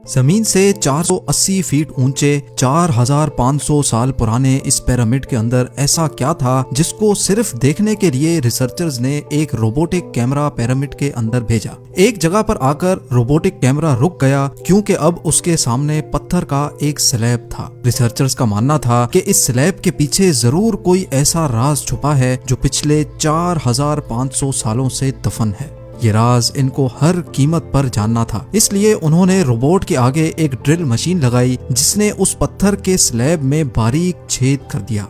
जमीन से 480 फीट ऊंचे 4500 साल पुराने इस पिरामिड के अंदर ऐसा क्या था जिसको सिर्फ देखने के लिए रिसर्चर्स ने एक रोबोटिक कैमरा पिरामिड के अंदर भेजा। एक जगह पर आकर रोबोटिक कैमरा रुक गया क्योंकि अब उसके सामने पत्थर का एक स्लैब था। रिसर्चर्स का मानना था कि इस स्लैब के पीछे जरूर कोई ऐसा राज छुपा है जो पिछले 4500 सालों से दफन है। ये राज इनको हर कीमत पर जानना था, इसलिए उन्होंने रोबोट के आगे एक ड्रिल मशीन लगाई जिसने उस पत्थर के स्लैब में बारीक छेद कर दिया।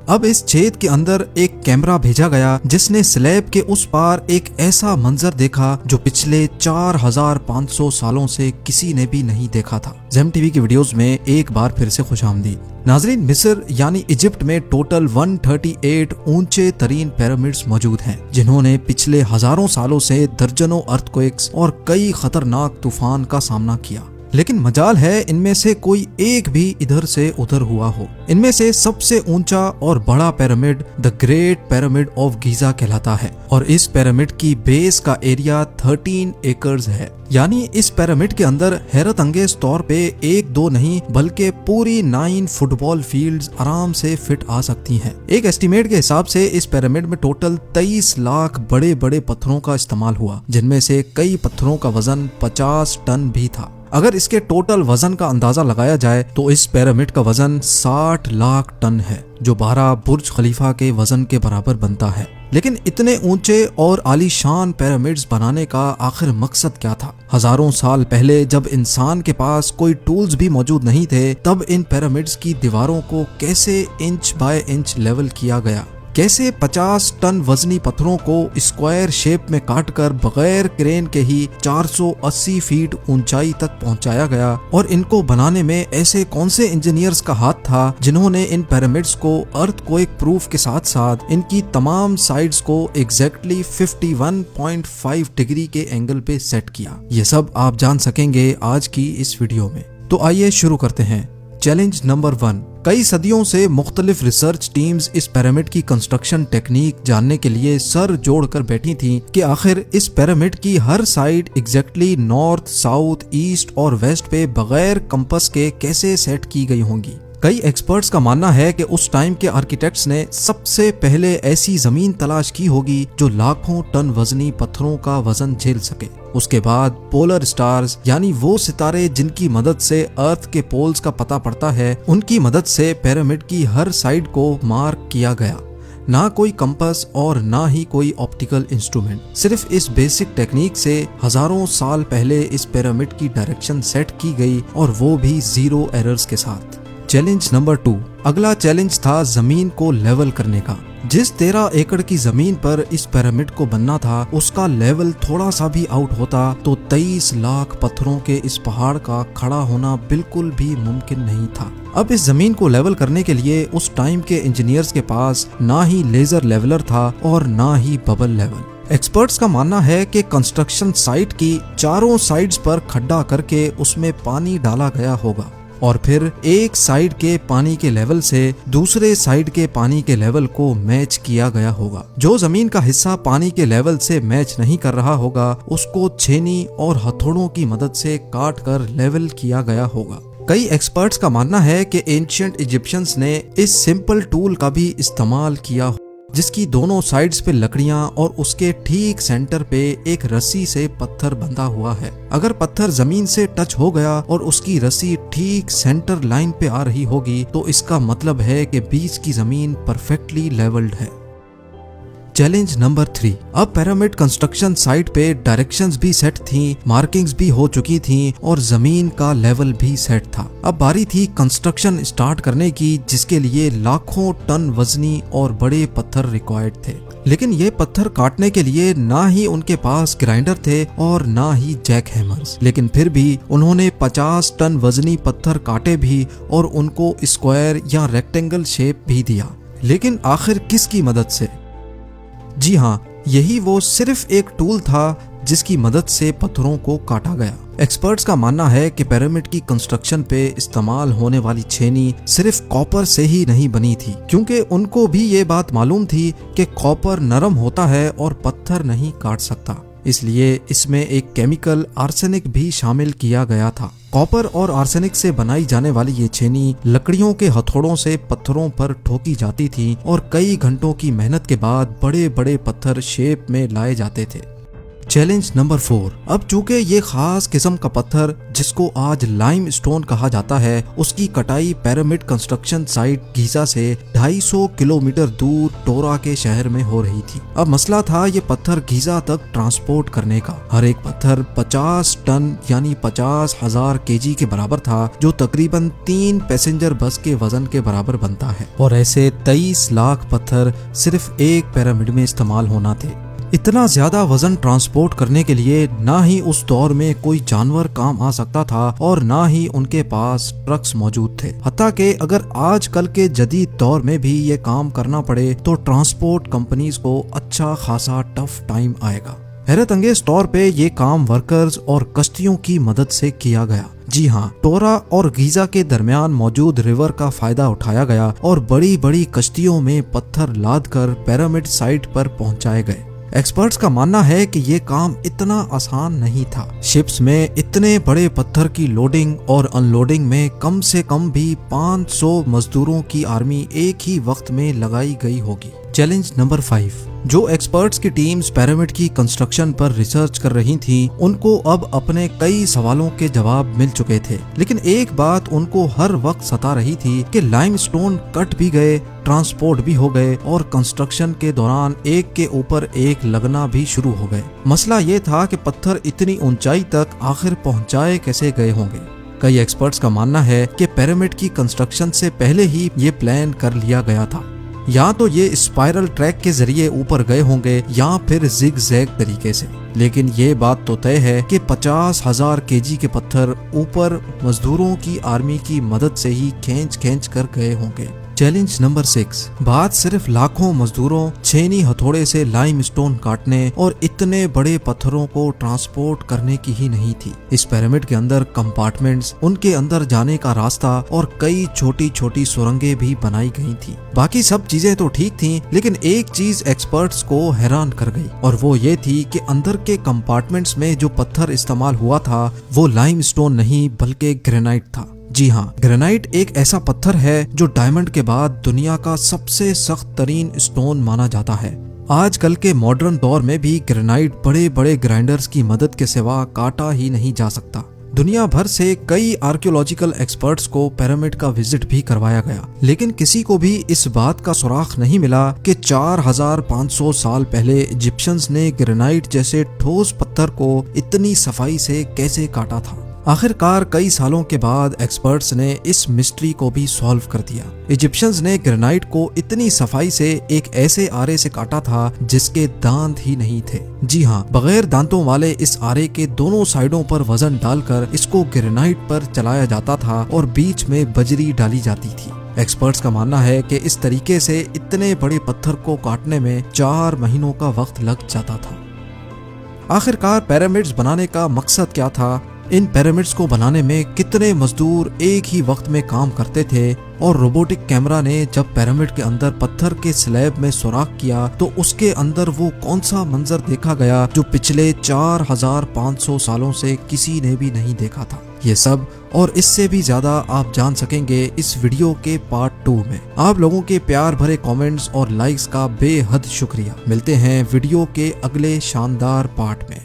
अब इस छेद के अंदर एक कैमरा भेजा गया जिसने स्लैब के उस पार एक ऐसा मंजर देखा जो पिछले 4500 सालों से किसी ने भी नहीं देखा था। ज़ेम टीवी की वीडियोस में एक बार फिर से खुशामदीद। नाजरीन, मिस्र यानी इजिप्ट में टोटल 138 ऊंचे तरीन पिरामिड्स मौजूद हैं जिन्होंने पिछले हजारों सालों से दर्जनों अर्थक्वेक्स और कई खतरनाक तूफान का सामना किया, लेकिन मजाल है इनमें से कोई एक भी इधर से उधर हुआ हो। इनमें से सबसे ऊंचा और बड़ा pyramid the great pyramid of Giza कहलाता है और इस पिरामिड की बेस का एरिया 13 एकर्स है। यानी इस पिरामिड के अंदर हैरत अंगेज तौर पे एक दो नहीं बल्कि पूरी 9 फुटबॉल फील्ड्स आराम से फिट आ सकती हैं। एक एस्टीमेट के हिसाब से इस पिरामिड में टोटल 23 लाख बड़े बड़े पत्थरों का इस्तेमाल हुआ, जिनमें से कई पत्थरों का वजन 50 टन भी था। अगर इसके टोटल वजन का अंदाजा लगाया जाए तो इस पिरामिड का वजन 60 लाख टन है, जो 12 बुर्ज खलीफा के वजन के बराबर बनता है। लेकिन इतने ऊंचे और आलीशान पिरामिड्स बनाने का आखिर मकसद क्या था? हजारों साल पहले जब इंसान के पास कोई टूल्स भी मौजूद नहीं थे, तब इन पिरामिड्स की दीवारों को कैसे इंच बाय इंच लेवल किया गया? कैसे 50 टन वजनी पत्थरों को स्क्वायर शेप में काटकर बगैर क्रेन के ही 480 फीट ऊंचाई तक पहुंचाया गया? और इनको बनाने में ऐसे कौन से इंजीनियर्स का हाथ था जिन्होंने इन पिरामिड्स को अर्थक्वेक प्रूफ के साथ साथ इनकी तमाम साइड्स को एग्जैक्टली 51.5 डिग्री के एंगल पे सेट किया? ये सब आप जान सकेंगे आज की इस वीडियो में। तो आइए शुरू करते हैं। Challenge number 1। कई सदियों से मुख्तलिफ रिसर्च टीम्स इस पिरामिड की कंस्ट्रक्शन टेक्निक जानने के लिए सर जोड़कर बैठी थीं कि आखिर इस पिरामिड की हर side exactly north, south, east और वेस्ट पे बगैर कंपास के कैसे सेट की गई होंगी। कई एक्सपर्ट्स का मानना है कि उस टाइम के आर्किटेक्ट्स ने सबसे पहले ऐसी जमीन तलाश की होगी जो लाखों टन वजनी पत्थरों का वजन झेल सके। उसके बाद पोलर स्टार्स यानी वो सितारे जिनकी मदद से अर्थ के पोल्स का पता पड़ता है, उनकी मदद से पिरामिड की हर साइड को मार्क किया गया। ना कोई कंपास और ना ही कोई ऑप्टिकल इंस्ट्रूमेंट, सिर्फ इस बेसिक टेक्निक से हजारों साल पहले इस पिरामिड की डायरेक्शन सेट की गई और वो भी 0 एरर्स के साथ। Challenge number 2। अगला चैलेंज था जमीन को लेवल करने का। जिस 13 एकड़ की जमीन पर इस पिरामिड को बनना था, उसका लेवल थोड़ा सा भी आउट होता तो 23 लाख पत्थरों के इस पहाड़ का खड़ा होना बिल्कुल भी मुमकिन नहीं था। अब इस जमीन को लेवल करने के लिए उस टाइम के इंजीनियर्स के पास ना ही लेजर लेवलर था और ना ही बबल लेवल। एक्सपर्ट्स का मानना है कि कंस्ट्रक्शन साइट की चारों साइड्स पर खड्डा करके उसमें पानी डाला गया होगा और फिर एक साइड के पानी के लेवल से दूसरे साइड के पानी के लेवल को मैच किया गया होगा। जो जमीन का हिस्सा पानी के लेवल से मैच नहीं कर रहा होगा, उसको छेनी और हथौड़ों की मदद से काट कर लेवल किया गया होगा। कई एक्सपर्ट्स का मानना है कि एंशिएंट इजिप्शियंस ने इस सिंपल टूल का भी इस्तेमाल किया, जिसकी दोनों साइड्स पे लकड़ियां और उसके ठीक सेंटर पे एक रस्सी से पत्थर बंधा हुआ है। अगर पत्थर जमीन से टच हो गया और उसकी रस्सी ठीक सेंटर लाइन पे आ रही होगी तो इसका मतलब है कि बीच की जमीन परफेक्टली लेवल्ड है। Challenge number 3। अब पिरामिड कंस्ट्रक्शन साइट पे डायरेक्शंस भी सेट थी, मार्किंग्स भी हो चुकी थी और जमीन का लेवल भी सेट था। अब बारी थी कंस्ट्रक्शन स्टार्ट करने की, जिसके लिए लाखों टन वजनी और बड़े पत्थर रिक्वायर्ड थे। लेकिन ये पत्थर काटने के लिए ना ही उनके पास ग्राइंडर थे और ना ही जैक हैमर्स। लेकिन फिर भी उन्होंने 50 टन वजनी पत्थर काटे भी और उनको स्क्वायर या रेक्टेंगल शेप भी दिया। लेकिन आखिर किसकी मदद से? जी हाँ, यही वो सिर्फ एक टूल था जिसकी मदद से पत्थरों को काटा गया। एक्सपर्ट्स का मानना है कि पिरामिड की कंस्ट्रक्शन पे इस्तेमाल होने वाली छेनी सिर्फ कॉपर से ही नहीं बनी थी, क्योंकि उनको भी ये बात मालूम थी कि कॉपर नरम होता है और पत्थर नहीं काट सकता। इसलिए इसमें एक केमिकल आर्सेनिक भी शामिल किया गया था। कॉपर और आर्सेनिक से बनाई जाने वाली ये छेनी लकड़ियों के हथौड़ों से पत्थरों पर ठोकी जाती थी और कई घंटों की मेहनत के बाद बड़े बड़े पत्थर शेप में लाए जाते थे। Challenge number 4। अब चूंकि ये खास किस्म का पत्थर जिसको आज लाइम स्टोन कहा जाता है, उसकी कटाई पिरामिड कंस्ट्रक्शन साइट गीजा से 250 किलोमीटर दूर टोरा के शहर में हो रही थी। अब मसला था ये पत्थर गीजा तक ट्रांसपोर्ट करने का। हर एक पत्थर 50 टन यानी 50,000 केजी के बराबर था, जो तकरीबन 3 पैसेंजर बस के वजन के बराबर बनता है। और ऐसे 23 लाख पत्थर सिर्फ एक पिरामिड में इस्तेमाल होना थे। इतना ज्यादा वजन ट्रांसपोर्ट करने के लिए ना ही उस दौर में कोई जानवर काम आ सकता था और ना ही उनके पास ट्रक्स मौजूद थे। हत्ता कि अगर आजकल के जदीद दौर में भी ये काम करना पड़े तो ट्रांसपोर्ट कंपनीज को अच्छा खासा टफ टाइम आएगा। हैरत अंगेज तौर पे ये काम वर्कर्स और कश्तियों की मदद से किया गया। जी हाँ, टोरा और गीजा के दरमियान मौजूद रिवर का फायदा उठाया गया और बड़ी बड़ी कश्तियों में पत्थर लाद कर पिरामिड साइट पर पहुंचाए गए। एक्सपर्ट्स का मानना है कि ये काम इतना आसान नहीं था। शिप्स में इतने बड़े पत्थर की लोडिंग और अनलोडिंग में कम से कम भी 500 मजदूरों की आर्मी एक ही वक्त में लगाई गई होगी। Challenge number 5। जो एक्सपर्ट्स की टीम्स पिरामिड की कंस्ट्रक्शन पर रिसर्च कर रही थीं, उनको अब अपने कई सवालों के जवाब मिल चुके थे, लेकिन एक बात उनको हर वक्त सता रही थी कि लाइमस्टोन कट भी गए, ट्रांसपोर्ट भी हो गए और कंस्ट्रक्शन के दौरान एक के ऊपर एक लगना भी शुरू हो गए। मसला ये था कि पत्थर इतनी ऊंचाई तक आखिर पहुंचाए कैसे गए होंगे। कई एक्सपर्ट्स का मानना है कि पिरामिड की कंस्ट्रक्शन से पहले ही ये प्लान कर लिया गया था। या तो ये स्पाइरल ट्रैक के जरिए ऊपर गए होंगे या फिर जिग जैग तरीके से, लेकिन ये बात तो तय है कि 50,000 केजी के पत्थर ऊपर मजदूरों की आर्मी की मदद से ही खींच कर गए होंगे। Challenge number 6। बात सिर्फ लाखों मजदूरों छेनी हथौड़े से लाइमस्टोन काटने और इतने बड़े पत्थरों को ट्रांसपोर्ट करने की ही नहीं थी। इस पिरामिड के अंदर कंपार्टमेंट्स, उनके अंदर जाने का रास्ता और कई छोटी छोटी सुरंगें भी बनाई गई थी। बाकी सब चीजें तो ठीक थी, लेकिन एक चीज एक्सपर्ट्स को हैरान कर गई और वो ये थी कि अंदर के कंपार्टमेंट्स में जो पत्थर इस्तेमाल हुआ था वो लाइमस्टोन नहीं बल्कि ग्रेनाइट था। जी हाँ, ग्रेनाइट एक ऐसा पत्थर है जो डायमंड के बाद दुनिया का सबसे सख्त तरीन स्टोन माना जाता है। आजकल के मॉडर्न दौर में भी ग्रेनाइट बड़े बड़े ग्राइंडर्स की मदद के सिवा काटा ही नहीं जा सकता। दुनिया भर से कई आर्कियोलॉजिकल एक्सपर्ट्स को पिरामिड का विजिट भी करवाया गया, लेकिन किसी को भी इस बात का सुराग नहीं मिला कि 4500 साल पहले इजिप्शियंस ने ग्रेनाइट जैसे ठोस पत्थर को इतनी सफाई से कैसे काटा था। आखिरकार कई सालों के बाद एक्सपर्ट्स ने इस मिस्ट्री को भी सॉल्व कर दिया। इजिप्शियंस ने ग्रेनाइट को इतनी सफाई से एक ऐसे आरे से काटा था जिसके दांत ही नहीं थे। जी हाँ, बगैर दांतों वाले इस आरे के दोनों साइडों पर वजन डालकर इसको ग्रेनाइट पर चलाया जाता था और बीच में बजरी डाली जाती थी। एक्सपर्ट्स का मानना है कि इस तरीके से इतने बड़े पत्थर को काटने में 4 महीनों का वक्त लग जाता था। आखिरकार पिरामिड्स बनाने का मकसद क्या था? इन पिरामिड्स को बनाने में कितने मजदूर एक ही वक्त में काम करते थे? और रोबोटिक कैमरा ने जब पिरामिड के अंदर पत्थर के स्लैब में सुराख किया तो उसके अंदर वो कौन सा मंजर देखा गया जो पिछले 4500 सालों से किसी ने भी नहीं देखा था? ये सब और इससे भी ज्यादा आप जान सकेंगे इस वीडियो के पार्ट 2 में। आप लोगों के प्यार भरे कमेंट्स और लाइक्स का बेहद शुक्रिया। मिलते हैं वीडियो के अगले शानदार पार्ट में।